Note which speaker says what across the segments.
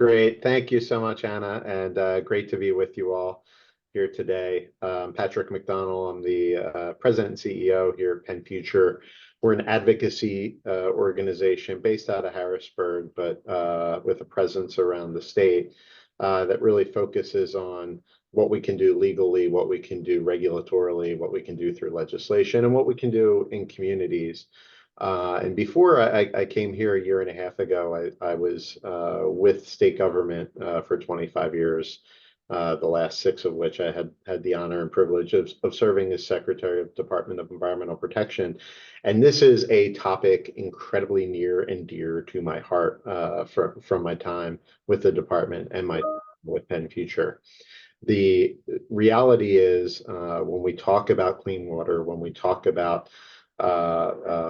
Speaker 1: Great. Thank you so much, Anna, and great to be with you all here today. Patrick McDonnell, I'm the President and CEO here at Penn Future. We're an advocacy organization based out of Harrisburg, but with a presence around the state that really focuses on what we can do legally, what we can do regulatorily, what we can do through legislation, and what we can do in communities. And before I came here a year and a half ago, I was with state government for 25 years, the last six of which I had the honor and privilege of serving as Secretary of Department of Environmental Protection. And this is a topic incredibly near and dear to my heart from my time with the department and my with Penn Future. The reality is when we talk about clean water, when we talk about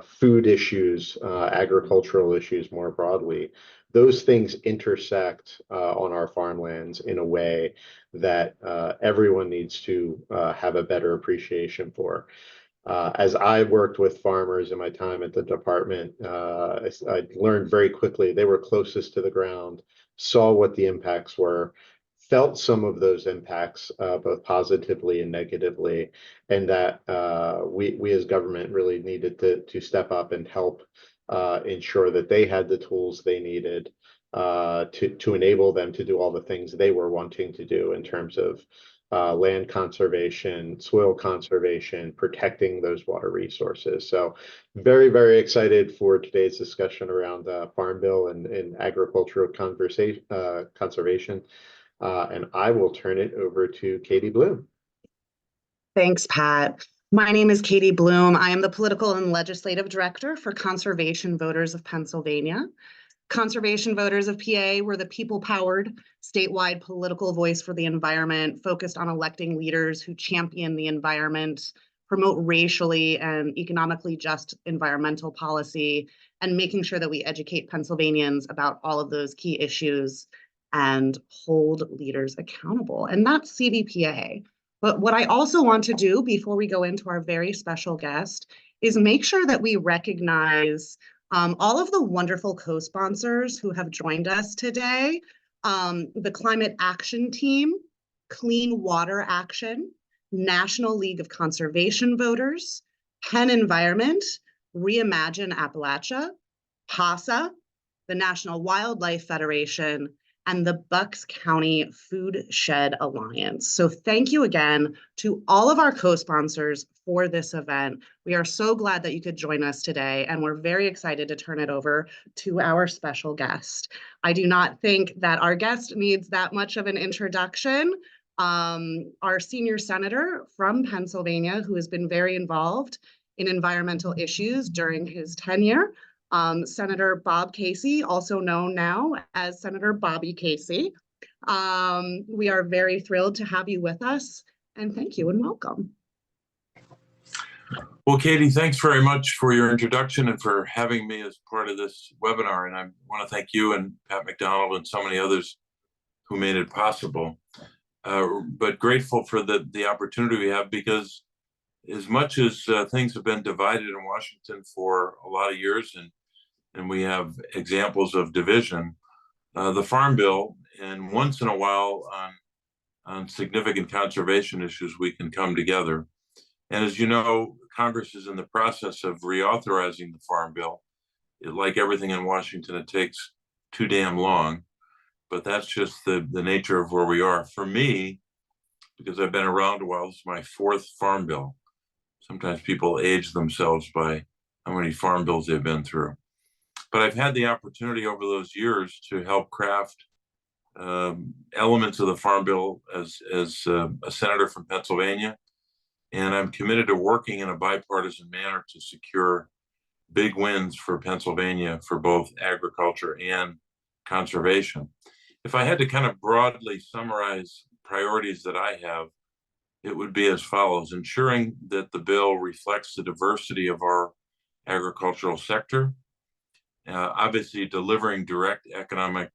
Speaker 1: food issues, agricultural issues more broadly, those things intersect on our farmlands in a way that everyone needs to have a better appreciation for. As I worked with farmers in my time at the department, I learned very quickly they were closest to the ground, saw what the impacts were, felt some of those impacts both positively and negatively, and that we as government really needed to step up and help ensure that they had the tools they needed to enable them to do all the things they were wanting to do in terms of land conservation, soil conservation, protecting those water resources. So very, very excited for today's discussion around Farm Bill and agricultural conservation. And I will turn it over to Katie Bloom.
Speaker 2: Thanks, Pat. My name is Katie Bloom. I am the Political and Legislative Director for Conservation Voters of Pennsylvania. Conservation Voters of PA were the people-powered, statewide political voice for the environment, focused on electing leaders who champion the environment, promote racially and economically just environmental policy, and making sure that we educate Pennsylvanians about all of those key issues and hold leaders accountable. And that's CVPA. But what I also want to do before we go into our very special guest is make sure that we recognize all of the wonderful co-sponsors who have joined us today. The Climate Action Team, Clean Water Action, National League of Conservation Voters, Penn Environment, Reimagine Appalachia, PASA, the National Wildlife Federation, and the Bucks County Food Shed Alliance. So thank you again to all of our co-sponsors for this event. We are so glad that you could join us today, and we're very excited to turn it over to our special guest. I do not think that our guest needs that much of an introduction. Our senior senator from Pennsylvania, who has been very involved in environmental issues during his tenure, Senator Bob Casey, also known now as Senator Bobby Casey. We are very thrilled to have you with us, and thank you and welcome.
Speaker 3: Well, Katie, thanks very much for your introduction and for having me as part of this webinar. And I want to thank you and Pat McDonnell and so many others who made it possible. But grateful for the opportunity we have, because as much as things have been divided in Washington for a lot of years, and we have examples of division, the Farm Bill, and once in a while on significant conservation issues, we can come together. And as you know, Congress is in the process of reauthorizing the Farm Bill. Like everything in Washington, it takes too damn long, but that's just the nature of where we are. For me, because I've been around a while, this is my fourth Farm Bill. Sometimes people age themselves by how many Farm Bills they've been through. But I've had the opportunity over those years to help craft elements of the Farm Bill as a senator from Pennsylvania. And I'm committed to working in a bipartisan manner to secure big wins for Pennsylvania for both agriculture and conservation. If I had to kind of broadly summarize priorities that I have, it would be as follows: ensuring that the bill reflects the diversity of our agricultural sector, obviously delivering direct economic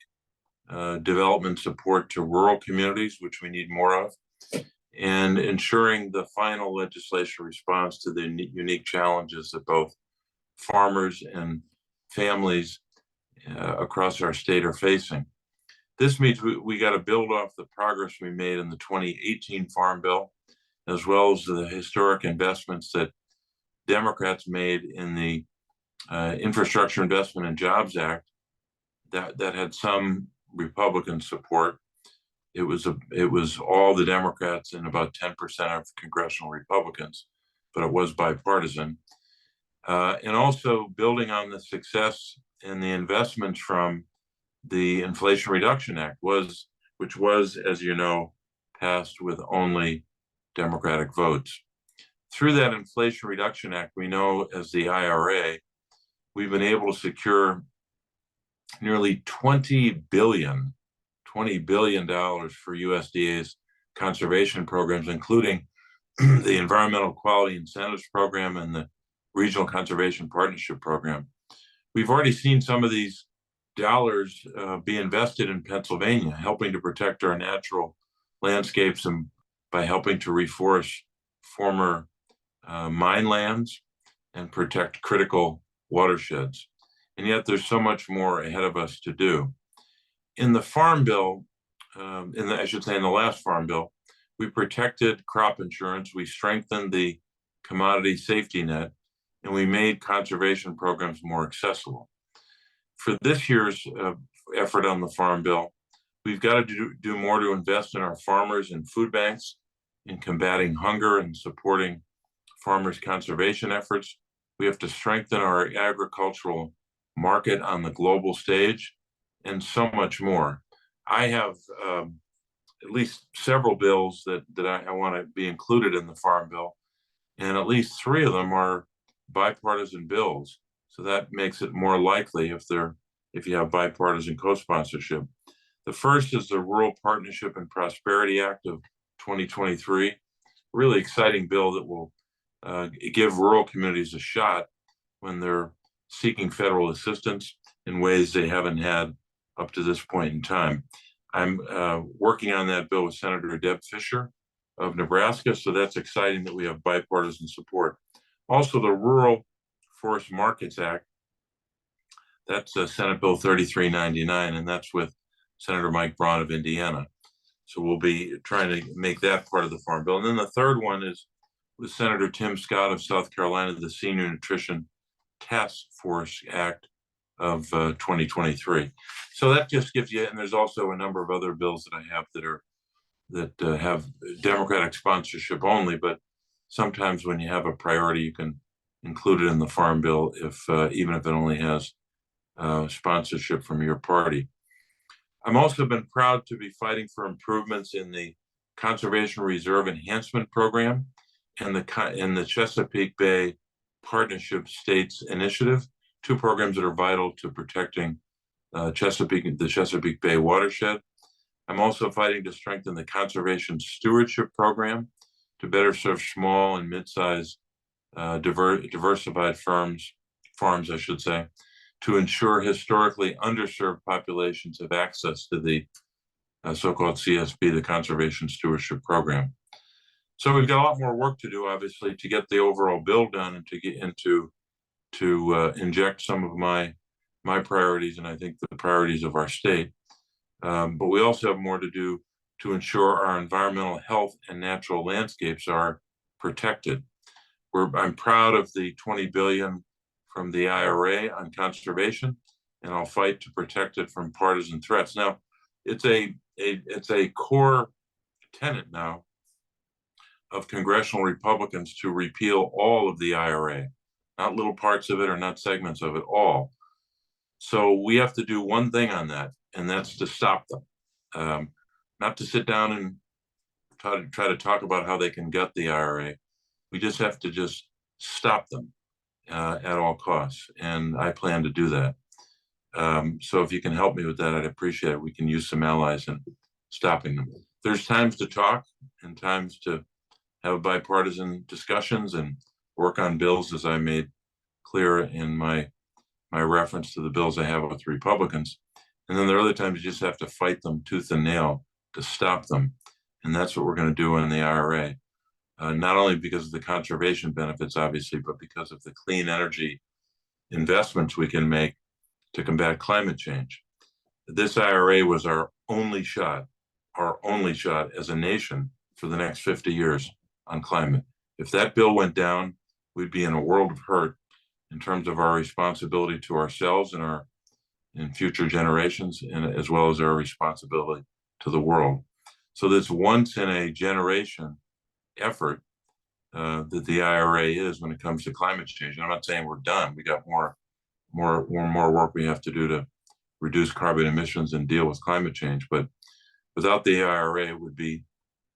Speaker 3: development support to rural communities, which we need more of, and ensuring the final legislation responds to the unique challenges that both farmers and families across our state are facing. This means we got to build off the progress we made in the 2018 Farm Bill, as well as the historic investments that Democrats made in the Infrastructure Investment and Jobs Act that had some Republican support. It was all the Democrats and about 10% of congressional Republicans, but it was bipartisan. And also building on the success and the investments from the Inflation Reduction Act, which was, as you know, passed with only Democratic votes. Through that Inflation Reduction Act, we know as the IRA, we've been able to secure nearly $20 billion for USDA's conservation programs, including the Environmental Quality Incentives Program and the Regional Conservation Partnership Program. We've already seen some of these dollars be invested in Pennsylvania, helping to protect our natural landscapes and by helping to reforest former mine lands and protect critical watersheds. And yet there's so much more ahead of us to do. In the Farm Bill, in the last Farm Bill, we protected crop insurance, we strengthened the commodity safety net, and we made conservation programs more accessible. For this year's effort on the Farm Bill, we've got to do more to invest in our farmers and food banks, in combating hunger and supporting farmers' conservation efforts. We have to strengthen our agricultural market on the global stage, and so much more. I have at least several bills that I want to be included in the Farm Bill, and at least 3 of them are bipartisan bills. So that makes it more likely if you have bipartisan co-sponsorship. The first is the Rural Partnership and Prosperity Act of 2023, really exciting bill that will give rural communities a shot when they're seeking federal assistance in ways they haven't had up to this point in time. I'm working on that bill with Senator Deb Fischer of Nebraska, so that's exciting that we have bipartisan support. Also, the Rural Forest Markets Act, that's Senate Bill 3399, and that's with Senator Mike Braun of Indiana. So we'll be trying to make that part of the Farm Bill. And then the third one is with Senator Tim Scott of South Carolina, the Senior Nutrition Task Force Act of 2023. So that just gives you, and there's also a number of other bills that I have that have Democratic sponsorship only, but sometimes when you have a priority, you can include it in the Farm Bill even if it only has sponsorship from your party. I've also been proud to be fighting for improvements in the Conservation Reserve Enhancement Program and the Chesapeake Bay Partnership States Initiative, 2 programs that are vital to protecting the Chesapeake Bay watershed. I'm also fighting to strengthen the Conservation Stewardship Program to better serve small and mid-sized diversified farms, I should say, to ensure historically underserved populations have access to the so-called CSP, the Conservation Stewardship Program. So we've got a lot more work to do, obviously, to get the overall bill done and to get into inject some of my priorities and I think the priorities of our state. But we also have more to do to ensure our environmental health and natural landscapes are protected. I'm proud of the $20 billion from the IRA on conservation, and I'll fight to protect it from partisan threats. Now, it's a core tenet now of congressional Republicans to repeal all of the IRA, not little parts of it or not segments of it, all. So we have to do one thing on that, and that's to stop them. Not to sit down and try to talk about how they can gut the IRA. We just have to just stop them at all costs, and I plan to do that. So if you can help me with that, I'd appreciate it. We can use some allies in stopping them. There's times to talk and times to have bipartisan discussions and work on bills, as I made clear in my reference to the bills I have with Republicans. And then there are other times you just have to fight them tooth and nail to stop them. And that's what we're going to do in the IRA. Not only because of the conservation benefits, obviously, but because of the clean energy investments we can make to combat climate change. this IRA was our only shot as a nation for the next 50 years on climate. If that bill went down, we'd be in a world of hurt in terms of our responsibility to ourselves and future generations, and as well as our responsibility to the world. So this once in a generation effort that the IRA is when it comes to climate change. And I'm not saying we're done. We got more work we have to do to reduce carbon emissions and deal with climate change. But without the IRA, it would be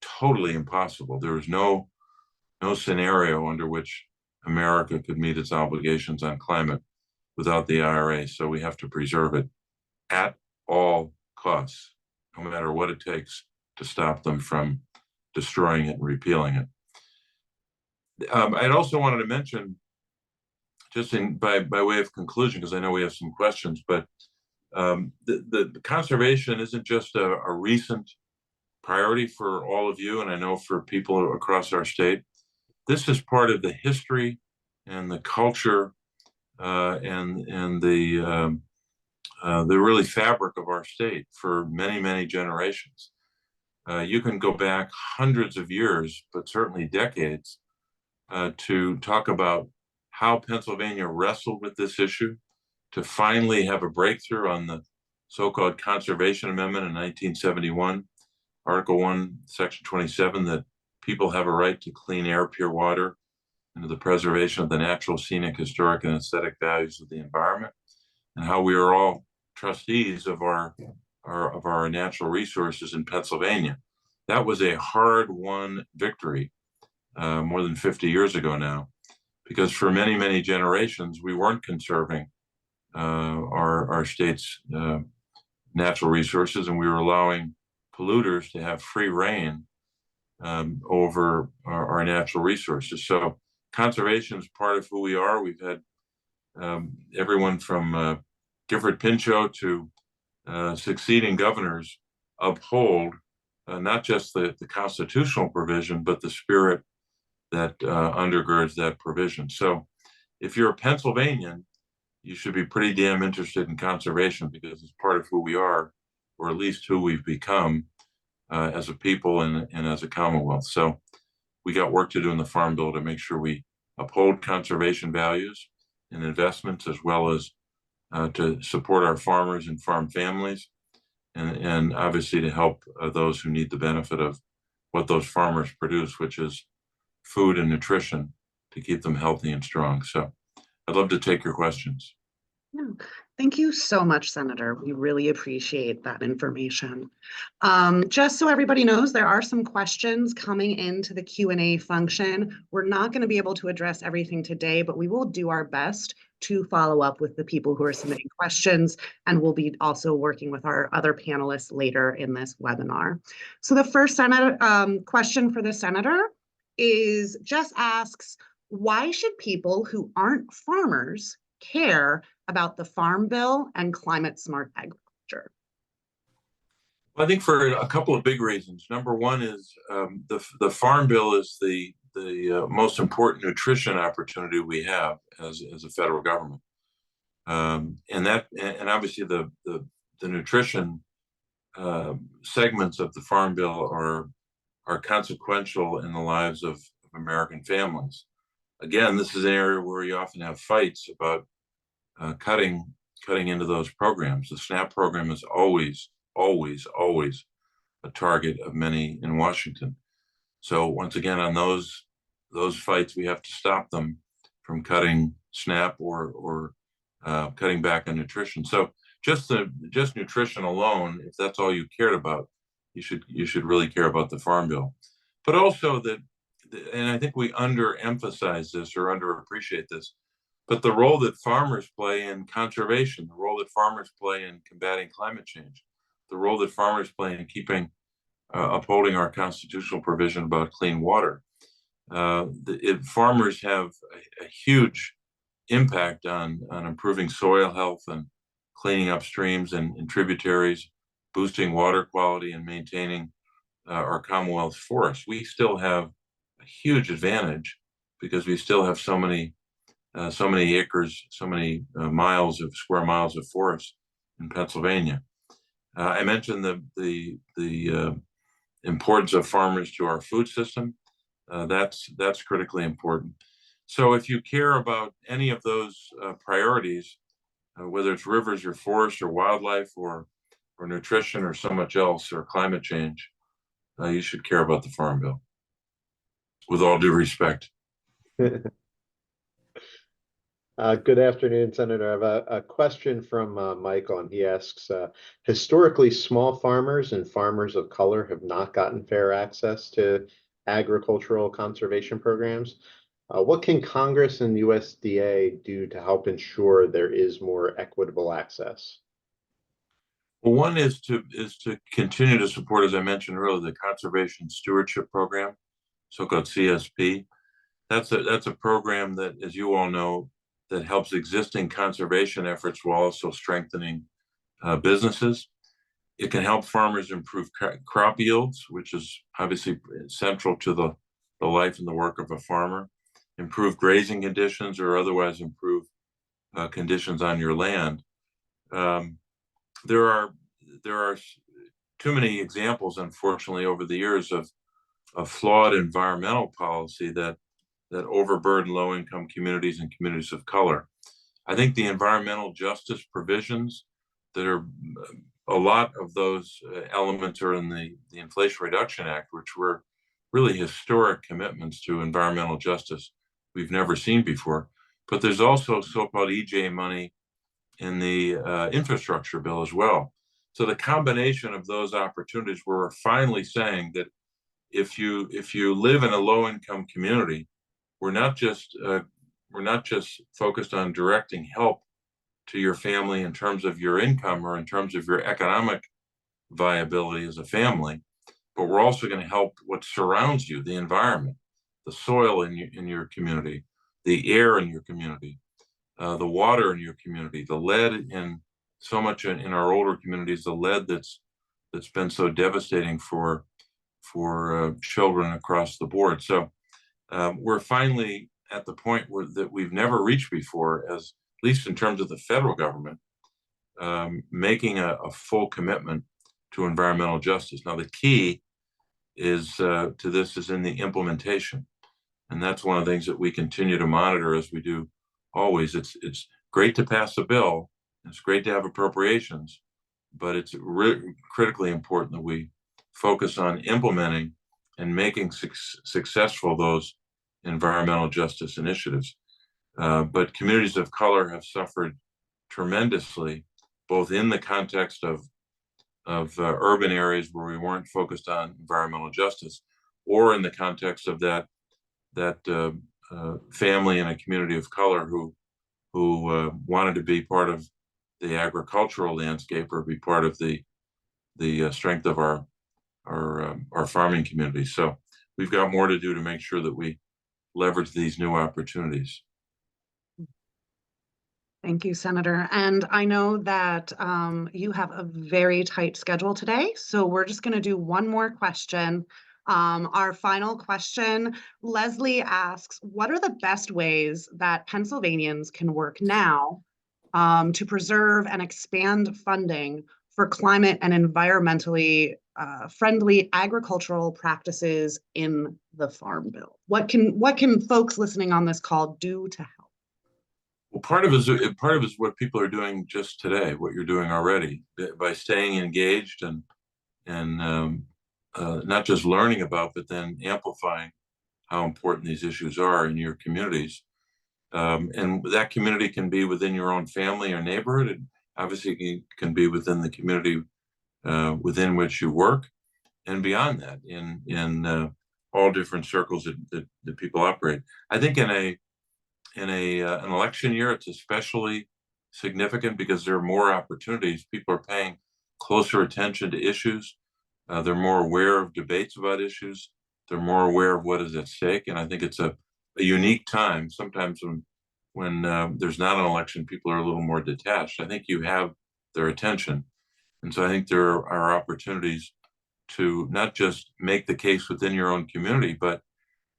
Speaker 3: totally impossible. There is no scenario under which America could meet its obligations on climate without the IRA. So we have to preserve it at all costs, no matter what it takes to stop them from destroying it and repealing it. I'd also wanted to mention, just by way of conclusion, because I know we have some questions, but the conservation isn't just a recent priority for all of you, and I know for people across our state. This is part of the history and the culture and the really fabric of our state for many generations. You can go back hundreds of years, but certainly decades, to talk about how Pennsylvania wrestled with this issue to finally have a breakthrough on the so-called Conservation Amendment in 1971, Article 1, Section 27, that people have a right to clean air, pure water, and to the preservation of the natural, scenic, historic, and aesthetic values of the environment, and how we are all trustees of our natural resources in Pennsylvania. That was a hard-won victory more than 50 years ago now, because for many generations we weren't conserving our state's natural resources, and we were allowing polluters to have free reign over our natural resources. So conservation is part of who we are. We've had everyone from Gifford Pinchot to succeeding governors uphold not just the constitutional provision, but the spirit that undergirds that provision. So if you're a Pennsylvanian, you should be pretty damn interested in conservation, because it's part of who we are, or at least who we've become as a people and as a Commonwealth. So we got work to do in the Farm Bill to make sure we uphold conservation values and investments, as well as to support our farmers and farm families, and obviously to help those who need the benefit of what those farmers produce, which is food and nutrition to keep them healthy and strong. So I'd love to take your questions.
Speaker 2: Yeah. Thank you so much, Senator. We really appreciate that information. Just so everybody knows, there are some questions coming into the Q&A function. We're not going to be able to address everything today, but we will do our best to follow up with the people who are submitting questions, and we'll be also working with our other panelists later in this webinar. So the first question for the Senator just asks, why should people who aren't farmers care about the Farm Bill and climate smart agriculture?
Speaker 3: Well, I think for a couple of big reasons. Number one is the Farm Bill is the most important nutrition opportunity we have as a federal government, and obviously the nutrition segments of the Farm Bill are consequential in the lives of American families. Again, this is an area where you often have fights about cutting into those programs. The SNAP program is always a target of many in Washington. So once again, on those fights, we have to stop them from cutting SNAP or cutting back on nutrition. So just nutrition alone, if that's all you cared about, you should really care about the Farm Bill. But also and I think we underemphasize this or underappreciate this, but the role that farmers play in conservation, the role that farmers play in combating climate change, the role that farmers play in upholding our constitutional provision about clean water. Farmers have a huge impact on improving soil health and cleaning up streams and tributaries, boosting water quality, and maintaining our Commonwealth forests. We still have a huge advantage because we still have so many acres, so many square miles of forest in Pennsylvania. I mentioned the importance of farmers to our food system. That's critically important. So if you care about any of those priorities, whether it's rivers or forests or wildlife or nutrition or so much else or climate change, you should care about the Farm Bill. With all due respect.
Speaker 1: Good afternoon, Senator. I have a question from Michael, and he asks, historically, small farmers and farmers of color have not gotten fair access to agricultural conservation programs. What can Congress and USDA do to help ensure there is more equitable access?
Speaker 3: Well, one is to continue to support, as I mentioned earlier, the Conservation Stewardship Program, so-called CSP. That's a program that, as you all know, that helps existing conservation efforts while also strengthening businesses. It can help farmers improve crop yields, which is obviously central to the life and the work of a farmer, improve grazing conditions, or otherwise improve conditions on your land. There are too many examples, unfortunately, over the years of flawed environmental policy that overburden low-income communities and communities of color. I think the environmental justice provisions that are a lot of those elements are in the Inflation Reduction Act, which were really historic commitments to environmental justice we've never seen before. But there's also so-called EJ money in the infrastructure bill as well. So the combination of those opportunities, where we're finally saying that if you live in a low-income community, we're not just focused on directing help to your family in terms of your income or in terms of your economic viability as a family, but we're also going to help what surrounds you, the environment, the soil in your community, the air in your community, the water in your community, the lead in so much in our older communities, the lead that's been so devastating for children across the board. So we're finally at the point that we've never reached before, at least in terms of the federal government, making a full commitment to environmental justice. Now, the key is to this is in the implementation, and that's one of the things that we continue to monitor, as we do always. It's great to pass a bill, it's great to have appropriations, but it's critically important that we focus on implementing and making successful those environmental justice initiatives. But communities of color have suffered tremendously, both in the context of urban areas where we weren't focused on environmental justice, or in the context of that family in a community of color who wanted to be part of the agricultural landscape or be part of the strength of our farming community. So we've got more to do to make sure that we leverage these new opportunities.
Speaker 2: Thank you, Senator. And I know that you have a very tight schedule today, so we're just going to do one more question. Our final question, Leslie asks, what are the best ways that Pennsylvanians can work now to preserve and expand funding for climate and environmentally friendly agricultural practices in the Farm Bill? What can folks listening on this call do to help?
Speaker 3: Well, part of it is what people are doing just today, what you're doing already, by staying engaged and not just learning about, but then amplifying how important these issues are in your communities. And that community can be within your own family or neighborhood. It obviously can be within the community within which you work, and beyond that, in all different circles that people operate. I think in an election year, it's especially significant because there are more opportunities. People are paying closer attention to issues. They're more aware of debates about issues. They're more aware of what is at stake. And I think it's a unique time. Sometimes when there's not an election, people are a little more detached. I think you have their attention. And so I think there are opportunities to not just make the case within your own community, but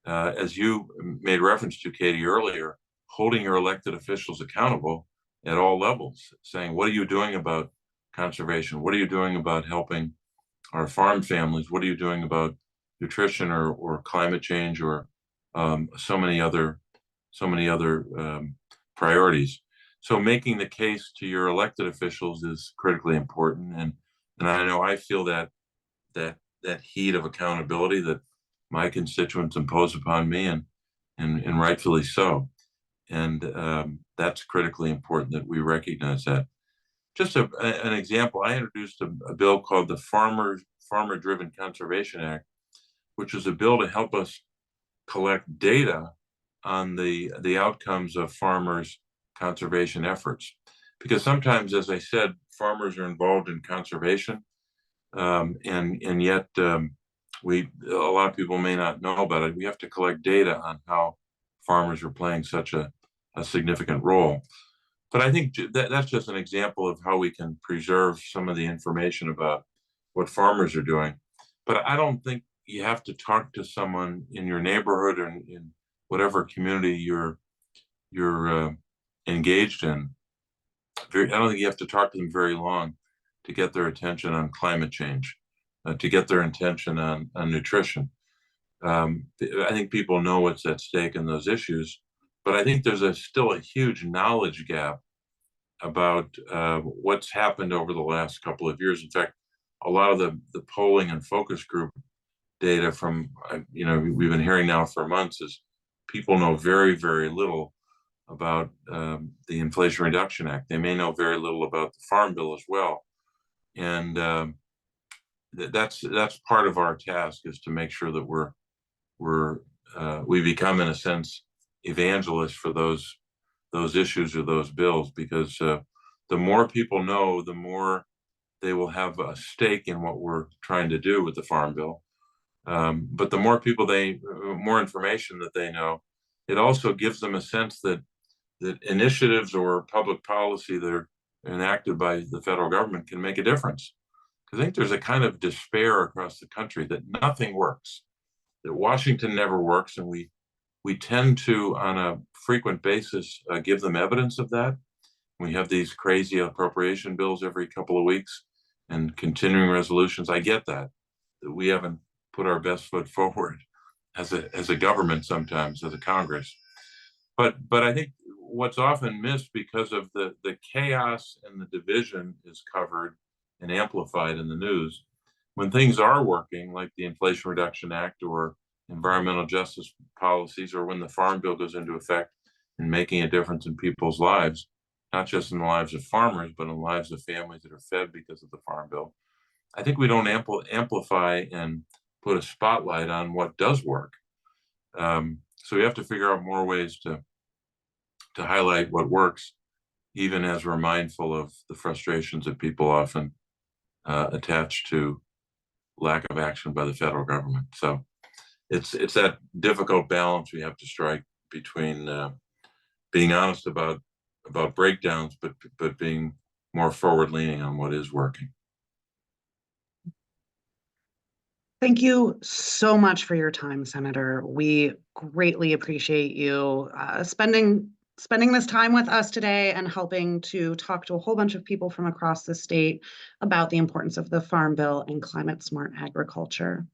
Speaker 3: as you made reference to, Katie, earlier, holding your elected officials accountable at all levels, saying, what are you doing about conservation? What are you doing about helping our farm families? What are you doing about nutrition or climate change or so many other priorities? So making the case to your elected officials is critically important, and I know I feel that heat of accountability that my constituents impose upon me, and rightfully so. And that's critically important that we recognize that. Just an example, I introduced a bill called the Farmer-Driven Conservation Act, which is a bill to help us collect data on the outcomes of farmers' conservation efforts. Because sometimes, as I said, farmers are involved in conservation, and yet a lot of people may not know about it. We have to collect data on how farmers are playing such a significant role. But I think that's just an example of how we can preserve some of the information about what farmers are doing. But I don't think you have to talk to someone in your neighborhood or in whatever community you're engaged in. I don't think you have to talk to them very long to get their attention on climate change, to get their attention on nutrition. I think people know what's at stake in those issues, but I think there's still a huge knowledge gap about what's happened over the last couple of years. In fact, a lot of the polling and focus group data from, we've been hearing now for months is people know very, very little about the Inflation Reduction Act. They may know very little about the Farm Bill as well. And that's part of our task, is to make sure that we become, in a sense, evangelists for those issues or those bills, because the more people know, the more they will have a stake in what we're trying to do with the Farm Bill. But the more people more information that they know, it also gives them a sense that initiatives or public policy that are enacted by the federal government can make a difference. I think there's a kind of despair across the country that nothing works, that Washington never works, and we tend to, on a frequent basis, give them evidence of that. We have these crazy appropriation bills every couple of weeks and continuing resolutions. I get that we haven't put our best foot forward as a government sometimes, as a Congress. But I think what's often missed, because of the chaos and the division, is covered and amplified in the news. When things are working, like the Inflation Reduction Act or environmental justice policies, or when the Farm Bill goes into effect and making a difference in people's lives, not just in the lives of farmers, but in the lives of families that are fed because of the Farm Bill, I think we don't amplify and put a spotlight on what does work. So we have to figure out more ways to highlight what works, even as we're mindful of the frustrations that people often attach to lack of action by the federal government. So it's that difficult balance we have to strike between being honest about breakdowns, but being more forward-leaning on what is working.
Speaker 2: Thank you so much for your time, Senator. We greatly appreciate you spending this time with us today and helping to talk to a whole bunch of people from across the state about the importance of the Farm Bill and climate-smart agriculture.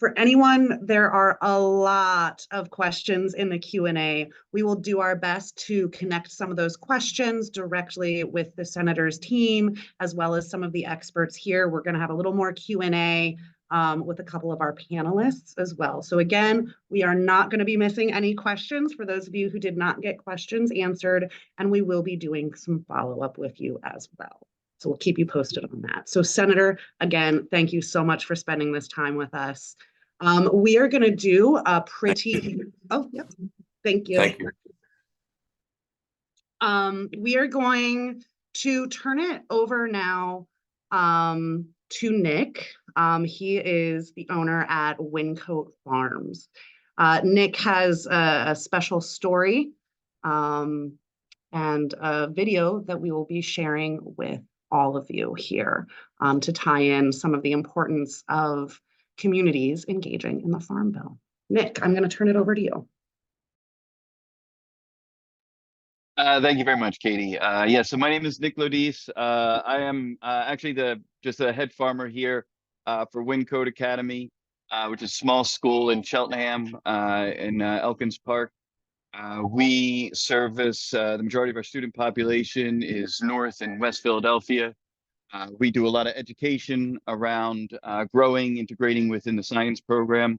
Speaker 2: For anyone, there are a lot of questions in the Q&A. We will do our best to connect some of those questions directly with the Senator's team, as well as some of the experts here. We're going to have a little more Q&A with a couple of our panelists as well. So again, we are not going to be missing any questions for those of you who did not get questions answered, and we will be doing some follow-up with you as well. So we'll keep you posted on that. So Senator, again, thank you so much for spending this time with us. We are going to do a pretty, oh, yep, thank you.
Speaker 3: Thank you.
Speaker 2: We are going to turn it over now to Nick. He is the owner at Wyncote Farms. Nick has a special story and a video that we will be sharing with all of you here to tie in some of the importance of communities engaging in the Farm Bill. Nick, I'm going to turn it over to you.
Speaker 4: Thank you very much, Katie. Yeah, so my name is Nick Lodice. I am actually just a head farmer here for Wincode Academy, which is a small school in Cheltenham in Elkins Park. We service the majority of our student population is North and West Philadelphia. We do a lot of education around growing, integrating within the science program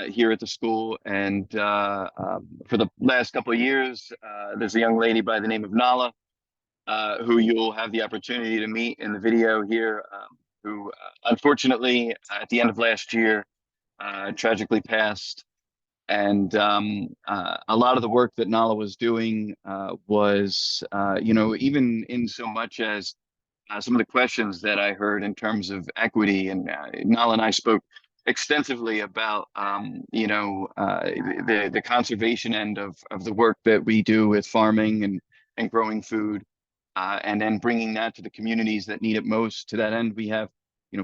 Speaker 4: here at the school. And for the last couple of years, there's a young lady by the name of Nala, who you'll have the opportunity to meet in the video here, who unfortunately at the end of last year tragically passed. And a lot of the work that Nala was doing was, even in so much as some of the questions that I heard in terms of equity, and Nala and I spoke extensively about the conservation end of the work that we do with farming and growing food, and then bringing that to the communities that need it most. To that end, we have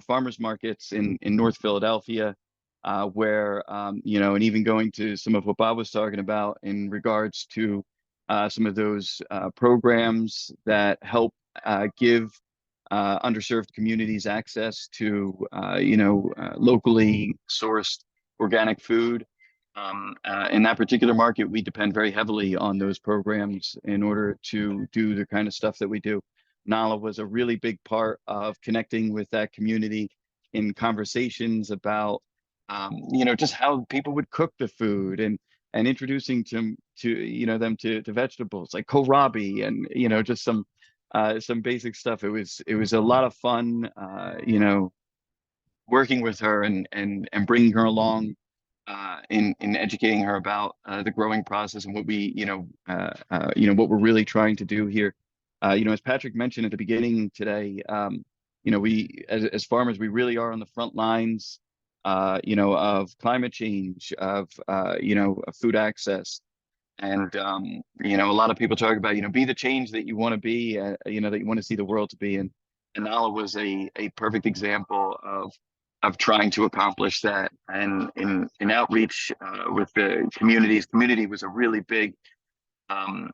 Speaker 4: farmers markets in North Philadelphia, where and even going to some of what Bob was talking about in regards to some of those programs that help give underserved communities access to locally sourced organic food. In that particular market, we depend very heavily on those programs in order to do the kind of stuff that we do. Nala was a really big part of connecting with that community in conversations about just how people would cook the food, and introducing them to vegetables like kohlrabi, and just some basic stuff. It was a lot of fun, working with her and bringing her along in educating her about the growing process and what what we're really trying to do here. As Patrick mentioned at the beginning today, we as farmers, we really are on the front lines, of climate change, of food access. And a lot of people talk about, be the change that you want to be, that you want to see the world to be. And Nala was a perfect example of trying to accomplish that. And in outreach with the community was a really big, it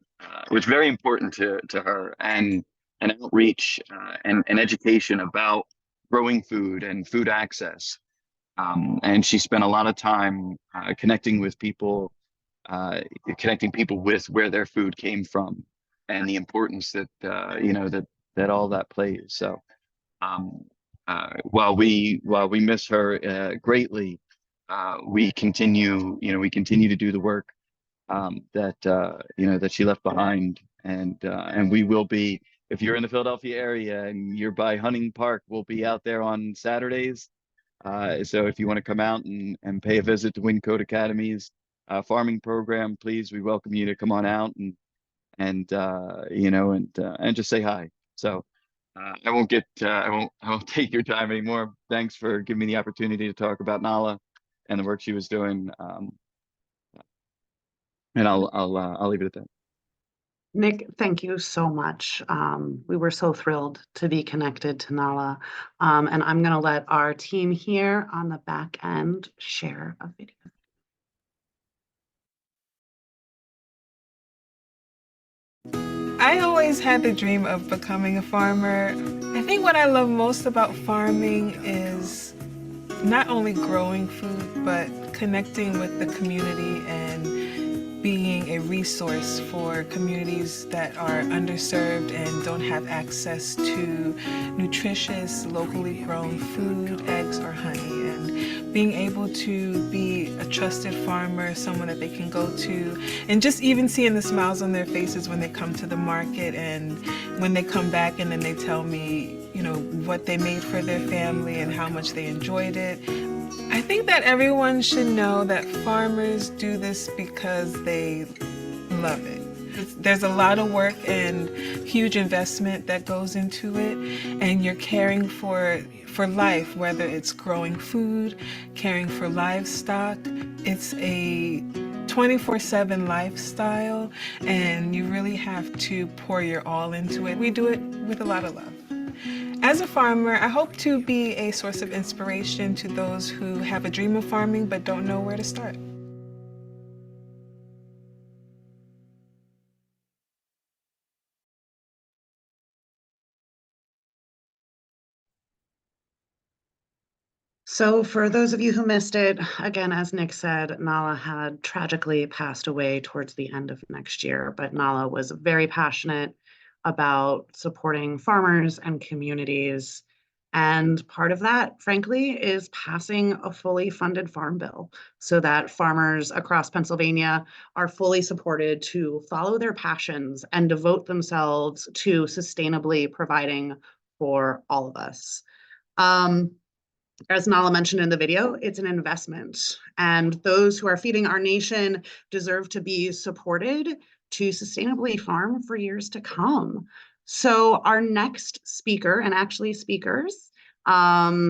Speaker 4: was very important to her, and outreach and education about growing food and food access. And she spent a lot of time connecting people with where their food came from, and the importance that that all that plays. So while we miss her greatly, we continue to do the work that she left behind. And we will be, if you're in the Philadelphia area and you're by Hunting Park, we'll be out there on Saturdays. So if you want to come out and pay a visit to Wincode Academy's farming program, please, we welcome you to come on out and just say hi. So I won't take your time anymore. Thanks for giving me the opportunity to talk about Nala and the work she was doing. And I'll leave it at that.
Speaker 2: Nick, thank you so much. We were so thrilled to be connected to Nala. And I'm going to let our team here on the back end share a video.
Speaker 5: I always had the dream of becoming a farmer. I think what I love most about farming is not only growing food, but connecting with the community and being a resource for communities that are underserved and don't have access to nutritious, locally grown food, eggs, or honey. And being able to be a trusted farmer, someone that they can go to, and just even seeing the smiles on their faces when they come to the market, and when they come back and then they tell me, what they made for their family and how much they enjoyed it. I think that everyone should know that farmers do this because they love it. There's a lot of work and huge investment that goes into it, and you're caring for life, whether it's growing food, caring for livestock. It's a 24/7 lifestyle, and you really have to pour your all into it. We do it with a lot of love. As a farmer, I hope to be a source of inspiration to those who have a dream of farming but don't know where to start.
Speaker 2: So for those of you who missed it, again, as Nick said, Nala had tragically passed away towards the end of next year, but Nala was very passionate about supporting farmers and communities. And part of that, frankly, is passing a fully funded farm bill so that farmers across Pennsylvania are fully supported to follow their passions and devote themselves to sustainably providing for all of us. As Nala mentioned in the video, it's an investment, and those who are feeding our nation deserve to be supported to sustainably farm for years to come. So our next speaker, and actually speakers, are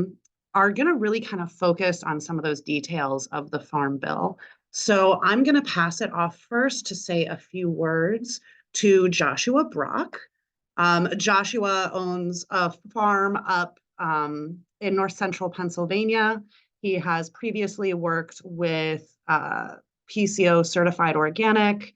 Speaker 2: going to really kind of focus on some of those details of the Farm Bill. So I'm going to pass it off first to say a few words to Joshua Brock. Joshua owns a farm up in north central Pennsylvania. He has previously worked with PCO Certified Organic.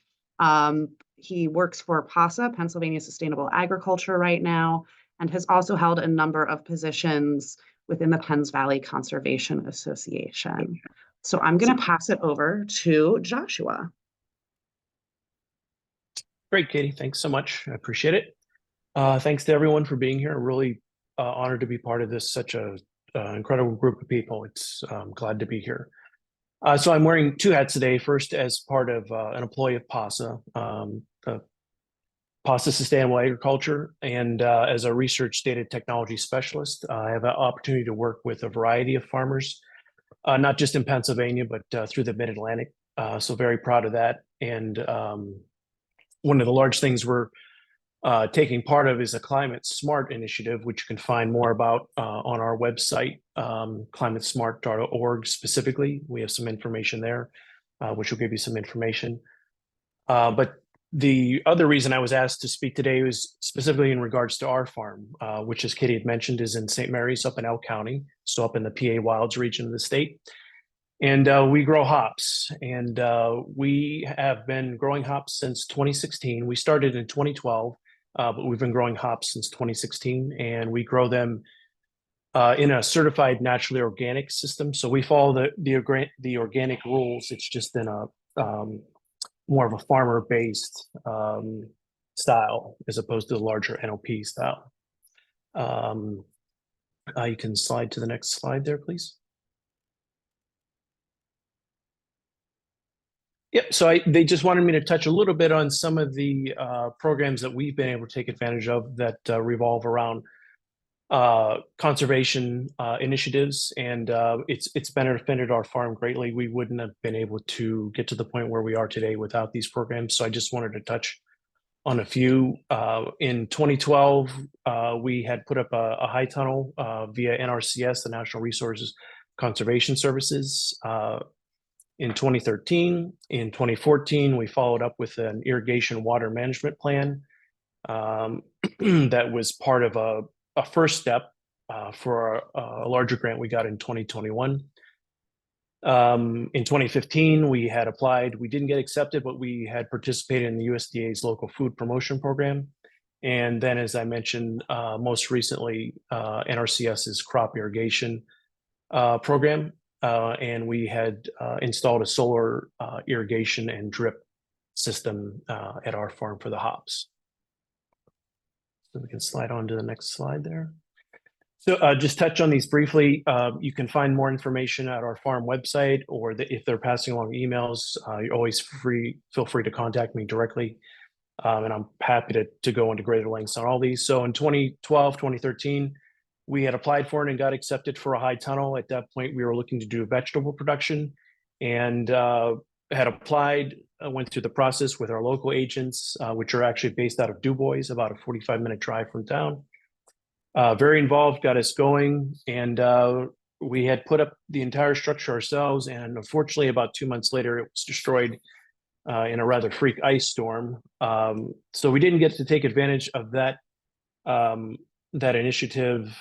Speaker 2: He works for PASA, Pennsylvania Sustainable Agriculture right now, and has also held a number of positions within the Penns Valley Conservation Association. So I'm going to pass it over to Joshua.
Speaker 6: Great, Katie. Thanks so much. I appreciate it. Thanks to everyone for being here. Really honored to be part of this, such a incredible group of people. It's glad to be here. So I'm wearing two hats today. First, as part of an employee of PASA, PASA Sustainable Agriculture, and as a research data technology specialist. I have an opportunity to work with a variety of farmers, not just in Pennsylvania, but through the Mid-Atlantic. So very proud of that. And one of the large things we're taking part of is a Climate Smart initiative, which you can find more about on our website, climatesmart.org specifically. We have some information there, which will give you some information. But the other reason I was asked to speak today was specifically in regards to our farm, which, as Katie had mentioned, is in St. Mary's up in Elk County, so up in the PA Wilds region of the state. And we grow hops, and we have been growing hops since 2016. We started in 2012. But we've been growing hops since 2016, and we grow them in a certified naturally organic system. So we follow the organic rules. It's just in a more of a farmer-based style as opposed to the larger NOP style. You can slide to the next slide there, please. Yeah, so they just wanted me to touch a little bit on some of the programs that we've been able to take advantage of that revolve around conservation initiatives, and it's benefited our farm greatly. We wouldn't have been able to get to the point where we are today without these programs. So I just wanted to touch on a few. In 2012, we had put up a high tunnel via NRCS, the National Resources Conservation Services. In 2013, in 2014, we followed up with an irrigation water management plan that was part of a first step for a larger grant we got in 2021. In 2015, we had applied. We didn't get accepted, but we had participated in the USDA's local food promotion program. And then, as I mentioned, most recently, NRCS's crop irrigation program. And we had installed a solar irrigation and drip system at our farm for the hops. So we can slide on to the next slide there. So just touch on these briefly. You can find more information at our farm website, or if they're passing along emails, you're always feel free to contact me directly. And I'm happy to go into greater lengths on all these. So in 2012, 2013, we had applied for it and got accepted for a high tunnel. At that point, we were looking to do vegetable production, and had applied, went through the process with our local agents, which are actually based out of DuBois, about a 45-minute drive from town. Very involved, got us going, and we had put up the entire structure ourselves, and unfortunately, about 2 months later, it was destroyed in a rather freak ice storm. So we didn't get to take advantage of that that initiative,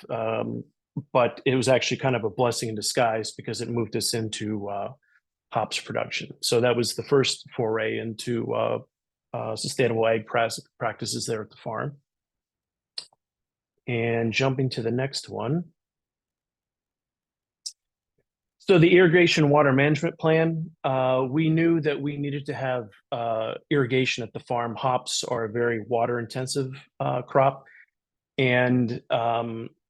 Speaker 6: but it was actually kind of a blessing in disguise because it moved us into hops production. So that was the first foray into sustainable ag practices there at the farm. And jumping to the next one. So the irrigation water management plan, we knew that we needed to have irrigation at the farm. Hops are a very water intensive crop. And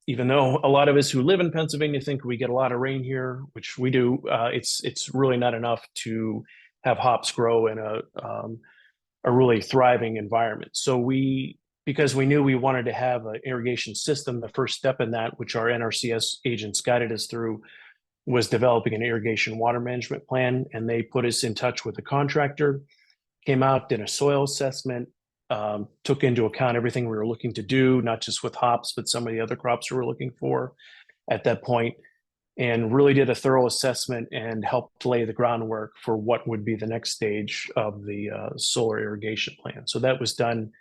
Speaker 6: even though a lot of us who live in Pennsylvania think we get a lot of rain here, which we do, it's really not enough to have hops grow in a really thriving environment. So because we knew we wanted to have an irrigation system, the first step in that, which our NRCS agents guided us through, was developing an irrigation water management plan. And they put us in touch with the contractor, came out, did a soil assessment, took into account everything we were looking to do, not just with hops, but some of the other crops we were looking for at that point, and really did a thorough assessment and helped lay the groundwork for what would be the next stage of the solar irrigation plan. So that was done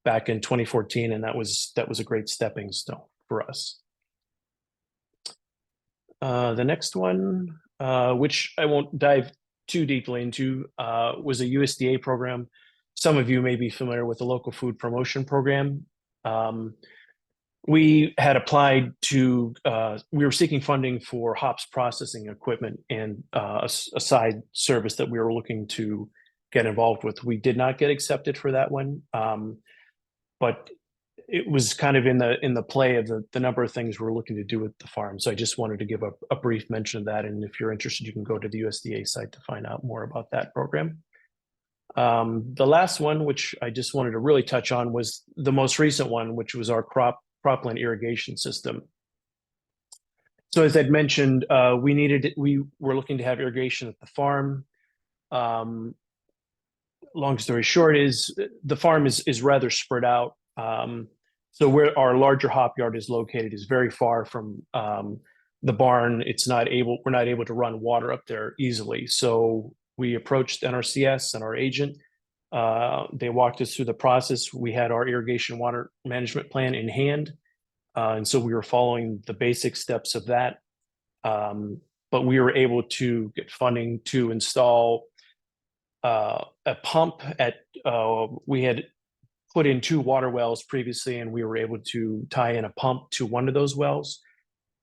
Speaker 6: back in 2014, and that was a great stepping stone for us. The next one, which I won't dive too deeply into, was a USDA program. Some of you may be familiar with the Local Food Promotion Program. We had applied to, we were seeking funding for hops processing equipment and a side service that we were looking to get involved with. We did not get accepted for that one, but it was kind of in the play of the number of things we're looking to do with the farm. So I just wanted to give a brief mention of that. And if you're interested, you can go to the USDA site to find out more about that program. The last one, which I just wanted to really touch on, was the most recent one, which was our cropland irrigation system. So as I'd mentioned, we were looking to have irrigation at the farm. Long story short is the farm is rather spread out. So where our larger hop yard is located is very far from the barn. We're not able to run water up there easily. So we approached NRCS and our agent. They walked us through the process. We had our irrigation water management plan in hand. And so we were following the basic steps of that. But we were able to get funding to install a pump we had put in 2 water wells previously, and we were able to tie in a pump to one of those wells.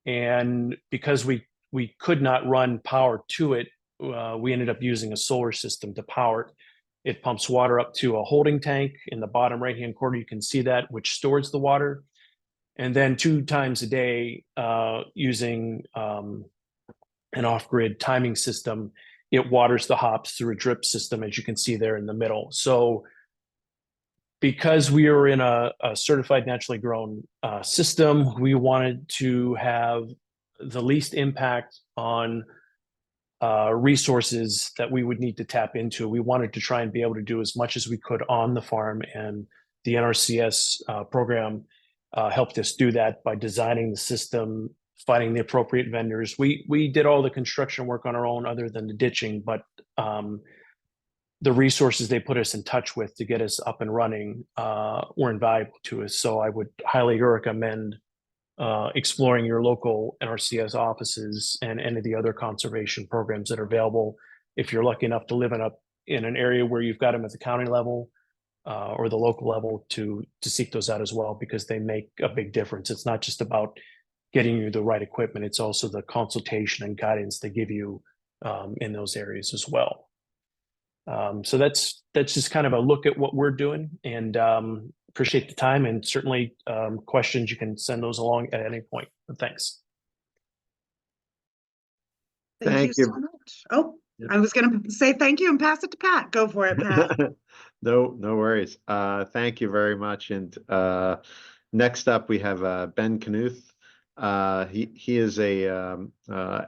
Speaker 6: And because we could not run power to it, we ended up using a solar system to power it. It pumps water up to a holding tank in the bottom right-hand corner. You can see that, which stores the water. And then 2 times a day, using an off-grid timing system, it waters the hops through a drip system, as you can see there in the middle. So because we were in a certified naturally grown system, we wanted to have the least impact on resources that we would need to tap into. We wanted to try and be able to do as much as we could on the farm, and the NRCS program helped us do that by designing the system, finding the appropriate vendors. We did all the construction work on our own other than the ditching, but the resources they put us in touch with to get us up and running were invaluable to us. So I would highly recommend exploring your local NRCS offices and any of the other conservation programs that are available. If you're lucky enough to live in an area where you've got them at the county level or the local level, to seek those out as well, because they make a big difference. It's not just about getting you the right equipment, it's also the consultation and guidance they give you in those areas as well. So that's just kind of a look at what we're doing, and appreciate the time, and certainly questions, you can send those along at any point. Thanks.
Speaker 2: Thank you so much. Oh, I was going to say thank you and pass it to Pat. Go for it, Pat.
Speaker 1: No worries. Thank you very much. And next up, we have Ben Knuth. He is a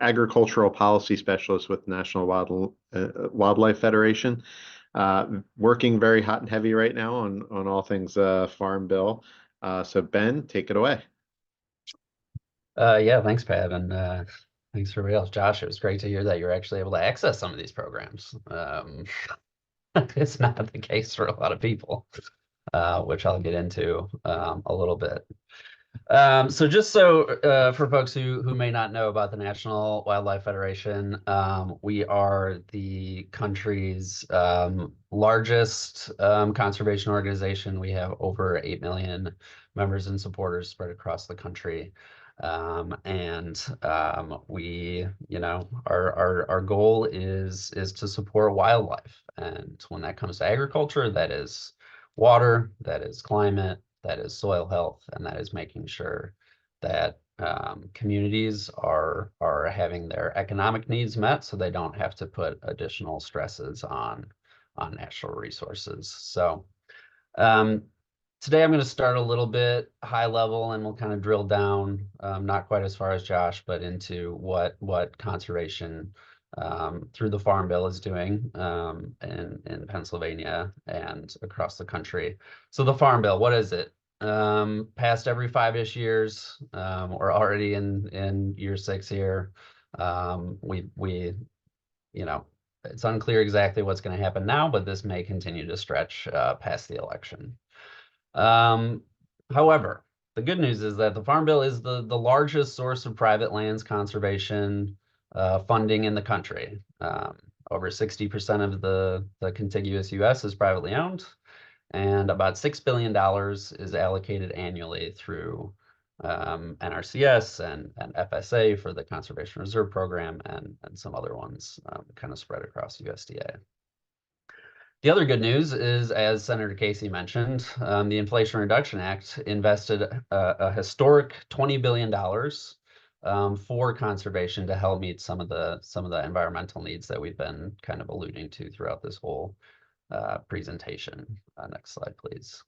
Speaker 1: agricultural policy specialist with National Wildlife Federation, working very hot and heavy right now on all things Farm Bill. So Ben, take it away.
Speaker 7: Yeah, thanks, Pat, and thanks for everybody else. Josh, it was great to hear that you're actually able to access some of these programs. It's not the case for a lot of people, which I'll get into a little bit. So just for folks who may not know about the National Wildlife Federation, we are the country's largest conservation organization. We have over 8 million members and supporters spread across the country. We, you know, our goal is to support wildlife. And when that comes to agriculture, that is water, that is climate, that is soil health, and that is making sure that communities are having their economic needs met, so they don't have to put additional stresses on natural resources. So today I'm going to start a little bit high level, and we'll kind of drill down, not quite as far as Josh, but into what conservation through the Farm Bill is doing in Pennsylvania and across the country. So the Farm Bill, what is it? Passed every 5-ish years. We're already in year 6 here. We you know, it's unclear exactly what's going to happen now, but this may continue to stretch past the election. However, the good news is that the Farm Bill is the largest source of private lands conservation funding in the country. Over 60% of the contiguous US is privately owned, and about $6 billion is allocated annually through NRCS and FSA for the Conservation Reserve Program, and some other ones kind of spread across USDA. The other good news is, as Senator Casey mentioned, the Inflation Reduction Act invested a historic $20 billion for conservation to help meet some of the environmental needs that we've been kind of alluding to throughout this whole presentation. Next slide, please.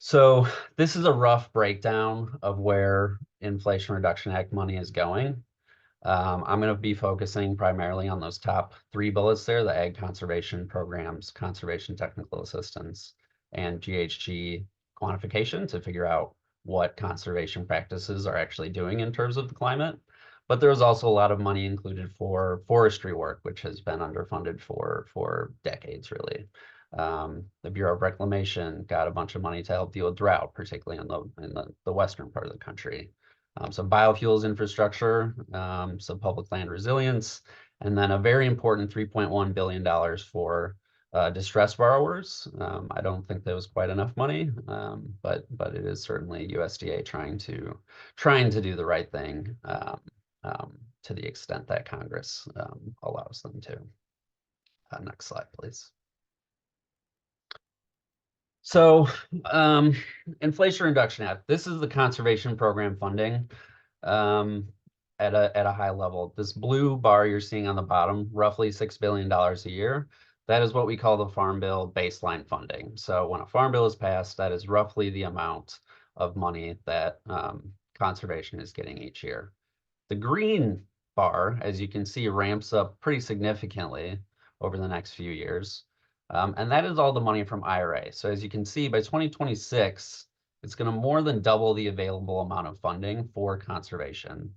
Speaker 7: So this is a rough breakdown of where Inflation Reduction Act money is going. I'm going to be focusing primarily on those top 3 bullets there: the ag conservation programs, conservation technical assistance, and GHG quantification to figure out what conservation practices are actually doing in terms of the climate. But there's also a lot of money included for forestry work, which has been underfunded for decades, really. The Bureau of Reclamation got a bunch of money to help deal with drought, particularly in the western part of the country. Some biofuels infrastructure, some public land resilience, and then a very important $3.1 billion for distressed borrowers. I don't think there was quite enough money, but it is certainly USDA trying to do the right thing to the extent that Congress allows them to. Next slide, please. So Inflation Reduction Act, this is the conservation program funding at a high level. This blue bar you're seeing on the bottom, roughly $6 billion a year, that is what we call the Farm Bill baseline funding. So when a Farm Bill is passed, that is roughly the amount of money that conservation is getting each year. The green bar, as you can see, ramps up pretty significantly over the next few years. And that is all the money from IRA. So as you can see, by 2026, it's going to more than double the available amount of funding for conservation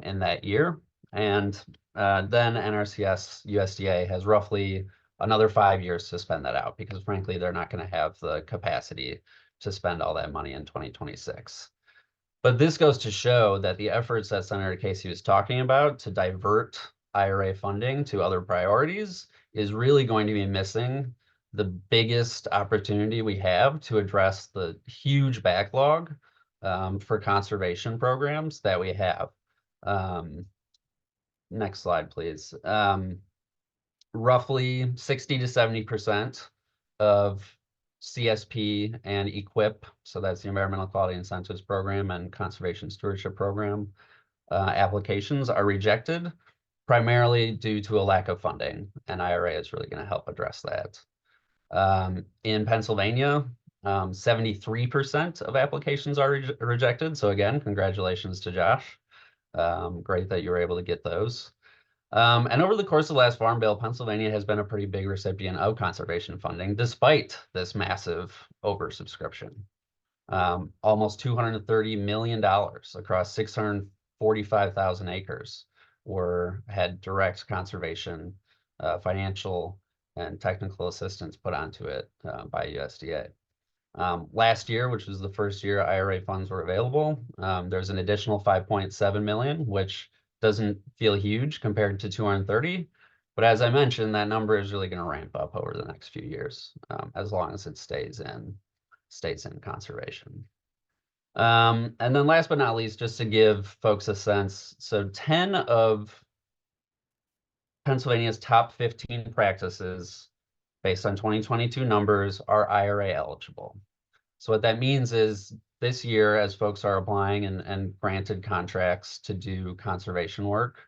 Speaker 7: in that year. And then NRCS USDA has roughly another 5 years to spend that out, because frankly, they're not going to have the capacity to spend all that money in 2026. But this goes to show that the efforts that Senator Casey was talking about to divert IRA funding to other priorities is really going to be missing the biggest opportunity we have to address the huge backlog for conservation programs that we have. Next slide, please. Roughly 60 to 70% of CSP and EQIP, so that's the Environmental Quality Incentives Program and Conservation Stewardship Program applications, are rejected, primarily due to a lack of funding, and IRA is really going to help address that. In Pennsylvania, 73% of applications are rejected. So again, congratulations to Josh. Great that you were able to get those. And over the course of the last Farm Bill, Pennsylvania has been a pretty big recipient of conservation funding, despite this massive oversubscription. Almost $230 million across 645,000 acres had direct conservation, financial and technical assistance put onto it by USDA. Last year, which was the first year IRA funds were available, there's an additional 5.7 million, which doesn't feel huge compared to 230. But as I mentioned, that number is really going to ramp up over the next few years, as long as it stays in states in conservation. And then last but not least, just to give folks a sense, so 10 of Pennsylvania's top 15 practices based on 2022 numbers are IRA eligible. So what that means is this year, as folks are applying and granted contracts to do conservation work,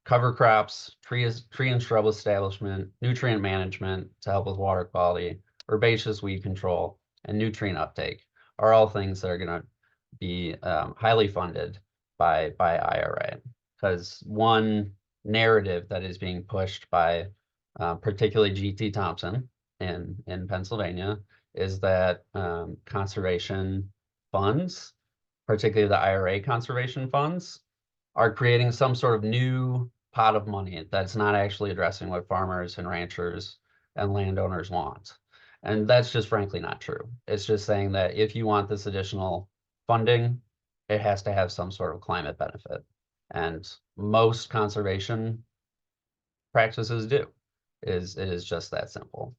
Speaker 7: cover crops, tree and shrub establishment, nutrient management to help with water quality, herbaceous weed control, and nutrient uptake are all things that are going to be highly funded by IRA. Because one narrative that is being pushed by particularly G.T. Thompson in Pennsylvania is that conservation funds, particularly the IRA conservation funds, are creating some sort of new pot of money that's not actually addressing what farmers and ranchers and landowners want. And that's just frankly not true. It's just saying that if you want this additional funding, it has to have some sort of climate benefit. And most conservation practices do. It is just that simple.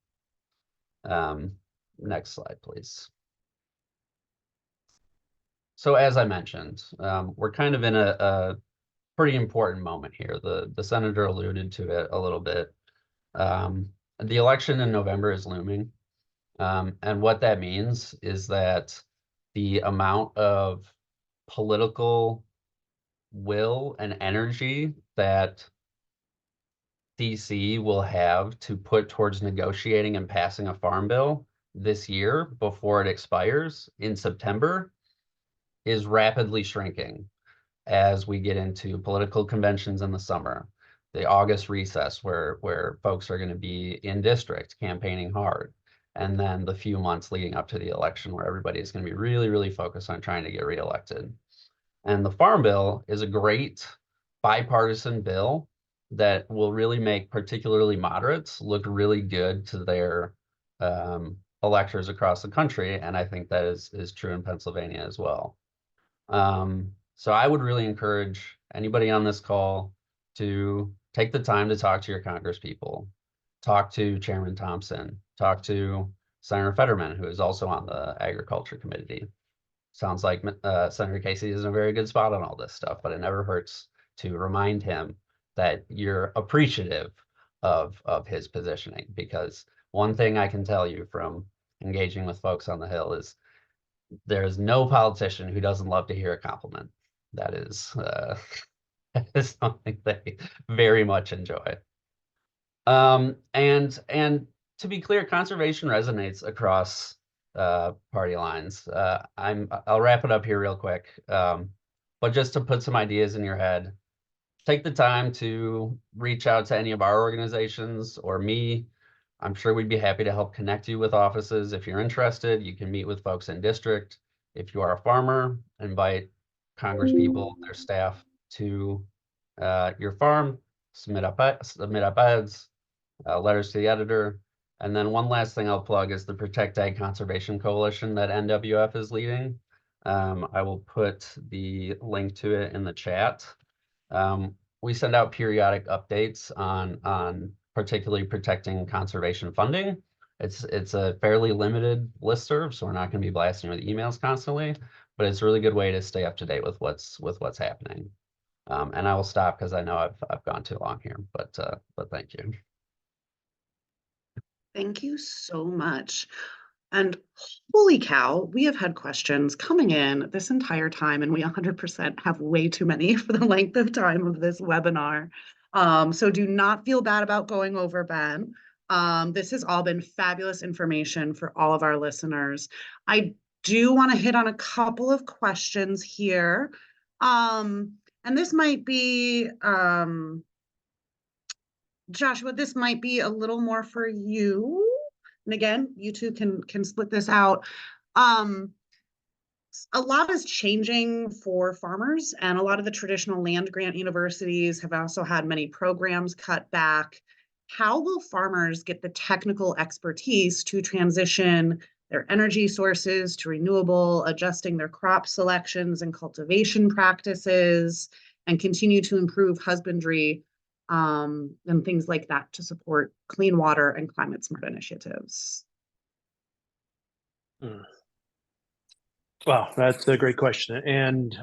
Speaker 7: Next slide, please. So as I mentioned, we're kind of in a pretty important moment here. The senator alluded to it a little bit. The election in November is looming. And what that means is that the amount of political will and energy that DC will have to put towards negotiating and passing a farm bill this year before it expires in September is rapidly shrinking as we get into political conventions in the summer, the August recess where folks are going to be in district campaigning hard, and then the few months leading up to the election where everybody is going to be really, really focused on trying to get reelected. And the Farm Bill is a great bipartisan bill that will really make particularly moderates look really good to their electors across the country. And I think that is true in Pennsylvania as well. So I would really encourage anybody on this call to take the time to talk to your congresspeople, talk to Chairman Thompson, talk to Senator Fetterman, who is also on the Agriculture Committee. Sounds like Senator Casey is in a very good spot on all this stuff, but it never hurts to remind him that you're appreciative of his positioning, because one thing I can tell you from engaging with folks on the Hill is there's no politician who doesn't love to hear a compliment. That is, is something they very much enjoy. And to be clear, conservation resonates across party lines. I'll wrap it up here real quick. But just to put some ideas in your head, take the time to reach out to any of our organizations or me. I'm sure we'd be happy to help connect you with offices. If you're interested, you can meet with folks in district. If you are a farmer, invite congresspeople, their staff to your farm, submit up ads, letters to the editor. And then one last thing I'll plug is the Protect Ag Conservation Coalition that NWF is leading. I will put the link to it in the chat. We send out periodic updates on particularly protecting conservation funding. It's a fairly limited listserv, so we're not going to be blasting with emails constantly, but it's a really good way to stay up to date with what's happening. And I will stop because I know I've gone too long here, but thank you.
Speaker 2: Thank you so much. And holy cow, we have had questions coming in this entire time, and we 100% have way too many for the length of time of this webinar. So do not feel bad about going over, Ben. This has all been fabulous information for all of our listeners. I do want to hit on a couple of questions here. And this might be, Joshua, this might be a little more for you. And again, you two can split this out. A lot is changing for farmers, and a lot of the traditional land grant universities have also had many programs cut back. How will farmers get the technical expertise to transition their energy sources to renewable, adjusting their crop selections and cultivation practices, and continue to improve husbandry and things like that to support clean water and climate smart initiatives?
Speaker 6: Wow, that's a great question. And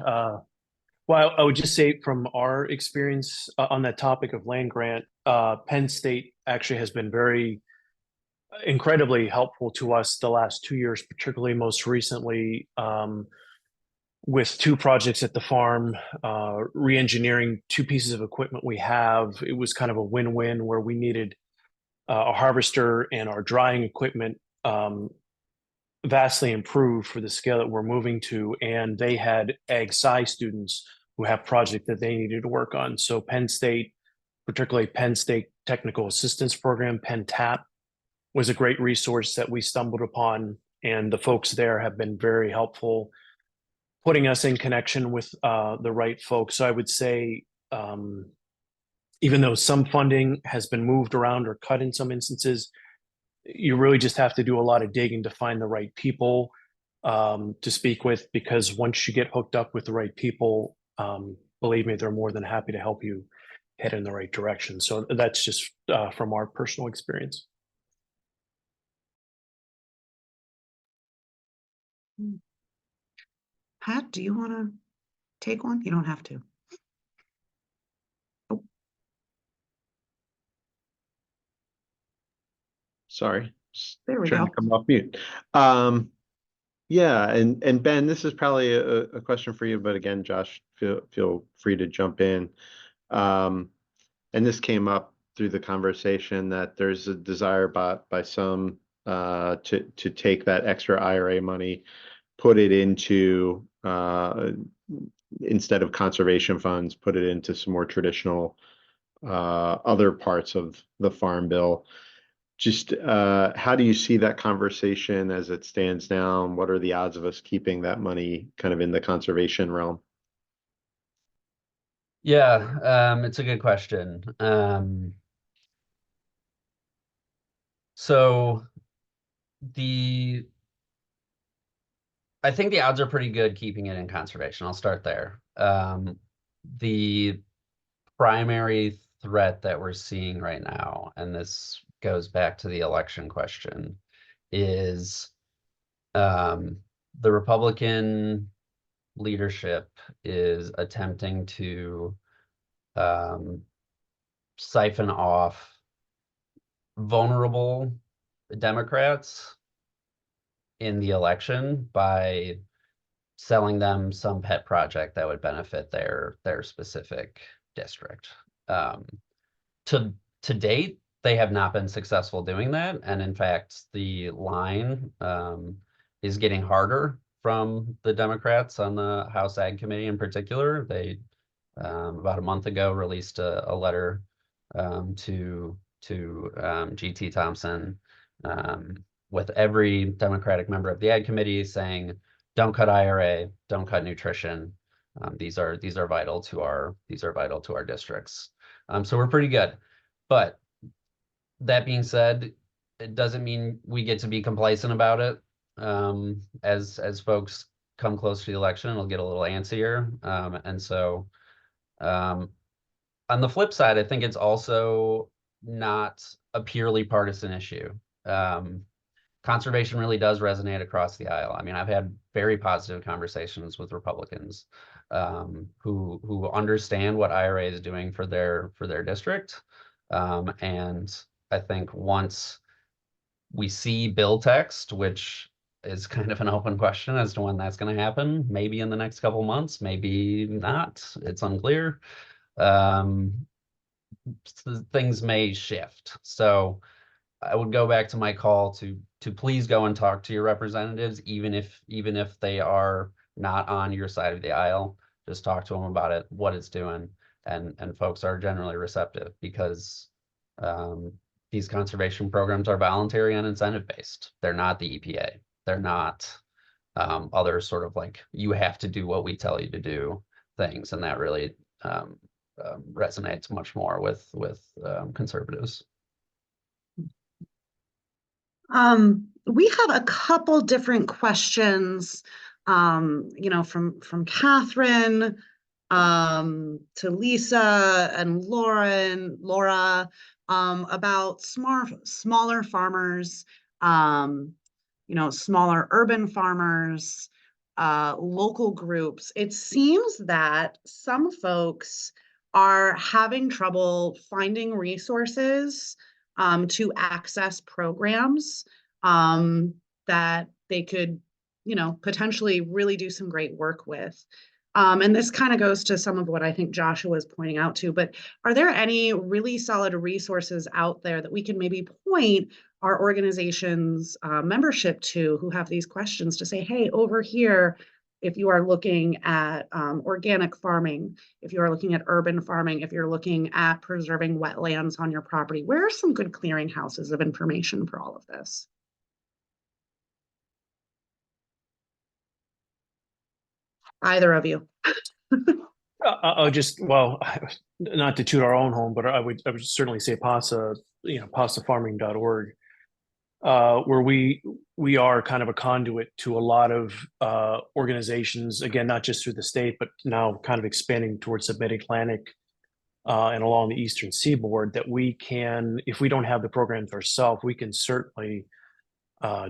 Speaker 6: well, I would just say from our experience on that topic of land grant, Penn State actually has been very incredibly helpful to us the last 2 years, particularly most recently with two projects at the farm, re-engineering two pieces of equipment we have. It was kind of a win-win where we needed a harvester and our drying equipment vastly improved for the scale that we're moving to, and they had ag sci students who have project that they needed to work on. So Penn State, particularly Penn State Technical Assistance Program, Penn TAP, was a great resource that we stumbled upon, and the folks there have been very helpful, putting us in connection with the right folks. So I would say, even though some funding has been moved around or cut in some instances, you really just have to do a lot of digging to find the right people to speak with, because once you get hooked up with the right people, believe me, they're more than happy to help you head in the right direction. So that's just from our personal experience.
Speaker 2: Pat, do you want to take one? You don't have to.
Speaker 1: Sorry. Just
Speaker 2: There we
Speaker 1: trying
Speaker 2: go.
Speaker 1: to come off mute. Yeah, and Ben, this is probably a question for you, but again, Josh, feel free to jump in. And this came up through the conversation that there's a desire by some to take that extra IRA money, put it into instead of conservation funds, put it into some more traditional other parts of the Farm Bill. Just how do you see that conversation as it stands now? And what are the odds of us keeping that money kind of in the conservation realm?
Speaker 7: Yeah, it's a good question. So I think the odds are pretty good keeping it in conservation. I'll start there. The primary threat that we're seeing right now, and this goes back to the election question, is the Republican leadership is attempting to siphon off vulnerable Democrats in the election by selling them some pet project that would benefit their specific district. To date, they have not been successful doing that, and in fact, the line is getting harder from the Democrats on the House Ag Committee in particular. They about a month ago released a letter to G.T. Thompson with every Democratic member of the Ag Committee saying, don't cut IRA, don't cut nutrition. These are vital to our districts. So we're pretty good. But that being said, it doesn't mean we get to be complacent about it. As folks come close to the election, it'll get a little antsier. And so on the flip side, I think it's also not a purely partisan issue. Conservation really does resonate across the aisle. I mean, I've had very positive conversations with Republicans who understand what IRA is doing for their district. And I think once we see bill text, which is kind of an open question as to when that's going to happen, maybe in the next couple months, maybe not, it's unclear. Things may shift. So I would go back to my call to please go and talk to your representatives, even if they are not on your side of the aisle. Just talk to them about it, what it's doing, and folks are generally receptive because these conservation programs are voluntary and incentive based. They're not the EPA. They're not other sort of like you have to do what we tell you to do things, and that really resonates much more with conservatives.
Speaker 2: We have a couple different questions, from Catherine to Lisa and Laura, about smaller farmers, smaller urban farmers, local groups, it seems that some folks are having trouble finding resources to access programs that they could, potentially really do some great work with. And this kind of goes to some of what I think Joshua was pointing out too, but are there any really solid resources out there that we can maybe point our organization's membership to who have these questions to say, hey, over here, if you are looking at organic farming, if you are looking at urban farming, if you're looking at preserving wetlands on your property, where are some good clearinghouses of information for all of this? Either of you.
Speaker 6: I'll just, well, not to toot our own home, but I would certainly say PASA, pasafarming.org, where we are kind of a conduit to a lot of organizations, again, not just through the state, but now kind of expanding towards the Mid-Atlantic and along the Eastern Seaboard, that we can, if we don't have the programs ourselves, we can certainly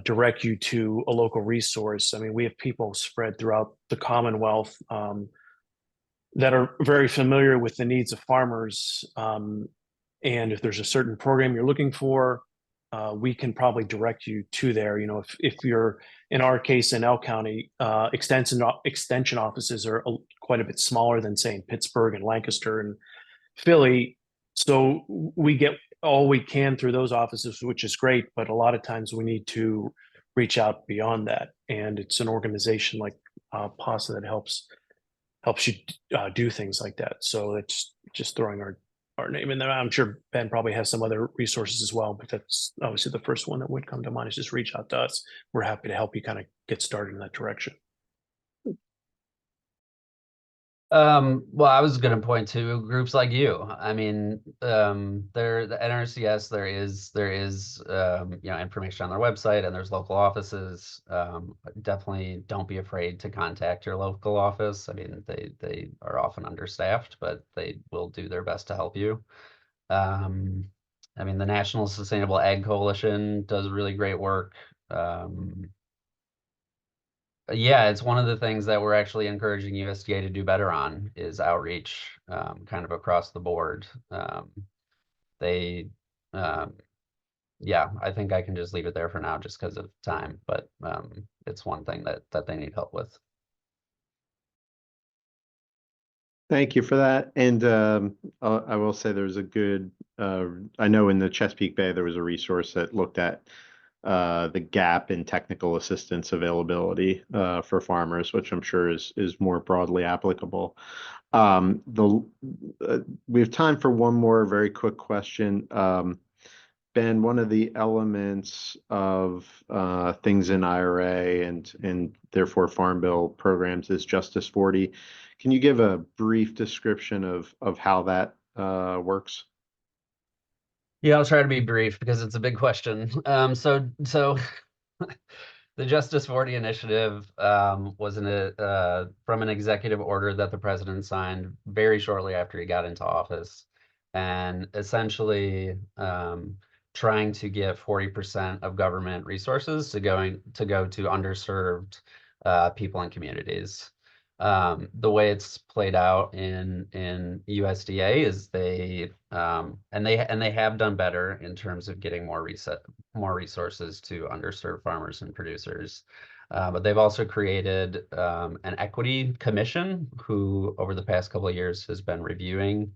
Speaker 6: direct you to a local resource. I mean, we have people spread throughout the Commonwealth that are very familiar with the needs of farmers. And if there's a certain program you're looking for, we can probably direct you to there. If you're, in our case in L County, extension offices are quite a bit smaller than, say, in Pittsburgh and Lancaster and Philly. So we get all we can through those offices, which is great, but a lot of times we need to reach out beyond that. And it's an organization like PASA that helps you do things like that. So it's just throwing our name in there. I'm sure Ben probably has some other resources as well, but that's obviously the first one that would come to mind, is just reach out to us. We're happy to help you kind of get started in that direction.
Speaker 7: Well, I was going to point to groups like you. I mean, the NRCS, there is information on their website, and there's local offices. Definitely don't be afraid to contact your local office. I mean, they are often understaffed, but they will do their best to help you. I mean, the National Sustainable Ag Coalition does really great work. Yeah, it's one of the things that we're actually encouraging USDA to do better on, is outreach, kind of across the board. Yeah, I think I can just leave it there for now just because of time, but it's one thing that they need help with.
Speaker 1: Thank you for that. And I will say there's a good, I know in the Chesapeake Bay, there was a resource that looked at the gap in technical assistance availability for farmers, which I'm sure is more broadly applicable. We have time for one more very quick question. Ben, one of the elements of things in IRA and therefore Farm Bill programs is Justice 40. Can you give a brief description of how that works?
Speaker 7: Yeah, I'll try to be brief because it's a big question. So the Justice 40 initiative was from an executive order that the president signed very shortly after he got into office, and essentially trying to get 40% of government resources to go to underserved people and communities. The way it's played out in USDA is they have done better in terms of getting more resources to underserved farmers and producers. But they've also created an equity commission who over the past couple of years has been reviewing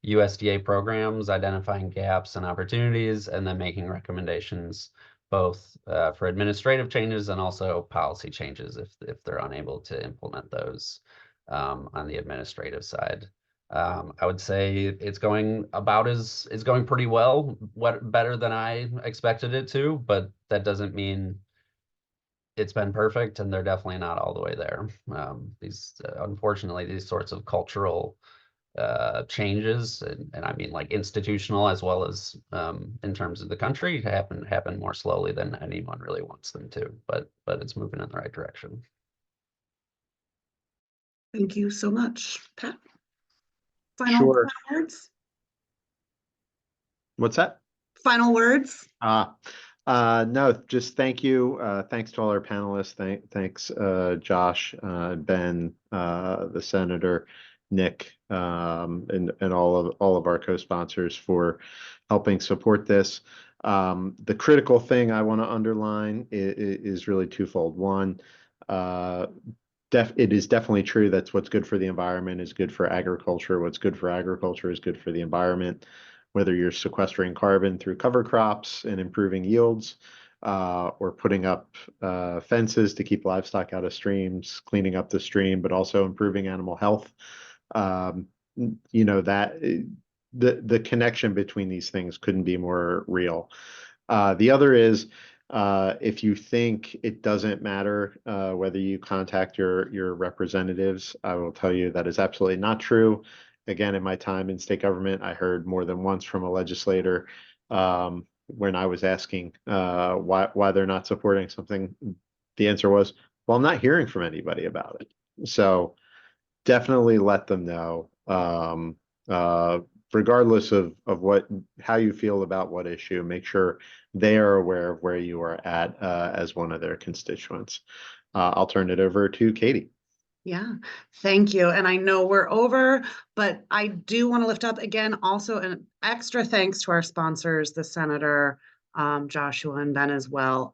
Speaker 7: USDA programs, identifying gaps and opportunities, and then making recommendations both for administrative changes and also policy changes if they're unable to implement those on the administrative side. I would say it's going pretty well, better than I expected it to, but that doesn't mean it's been perfect, and they're definitely not all the way there. Unfortunately, these sorts of cultural changes, and I mean like institutional as well as in terms of the country, happen more slowly than anyone really wants them to, but it's moving in the right direction.
Speaker 2: Thank you so much, Pat.
Speaker 1: Sure.
Speaker 2: Final words?
Speaker 1: What's that?
Speaker 2: Final words?
Speaker 1: No, just thank you. Thanks to all our panelists. Thanks, Josh, Ben, the senator, Nick, and all of our co-sponsors for helping support this. The critical thing I want to underline is really twofold. One, it is definitely true that's what's good for the environment is good for agriculture. What's good for agriculture is good for the environment. Whether you're sequestering carbon through cover crops and improving yields, or putting up fences to keep livestock out of streams, cleaning up the stream, but also improving animal health. You know, that the connection between these things couldn't be more real. The other is, if you think it doesn't matter whether you contact your representatives, I will tell you that is absolutely not true. Again, in my time in state government, I heard more than once from a legislator when I was asking why they're not supporting something. The answer was, well, I'm not hearing from anybody about it. So definitely let them know, regardless of how you feel about what issue. Make sure they are aware of where you are at as one of their constituents. I'll turn it over to Katie.
Speaker 2: Yeah, thank you. And I know we're over, but I do want to lift up again also an extra thanks to our sponsors, the Senator, Joshua and Ben as well.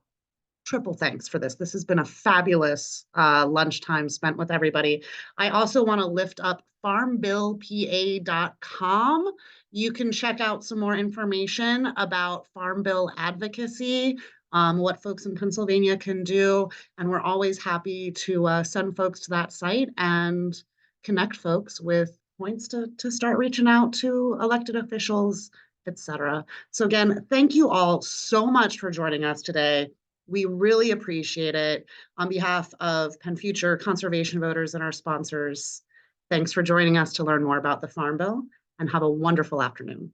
Speaker 2: Triple thanks for this. This has been a fabulous lunchtime spent with everybody. I also want to lift up farmbillpa.com. You can check out some more information about Farm Bill advocacy, what folks in Pennsylvania can do. And we're always happy to send folks to that site and connect folks with points to start reaching out to elected officials, etc. So again, thank you all so much for joining us today. We really appreciate it. On behalf of Penn Future, conservation voters, and our sponsors, thanks for joining us to learn more about the Farm Bill, and have a wonderful afternoon.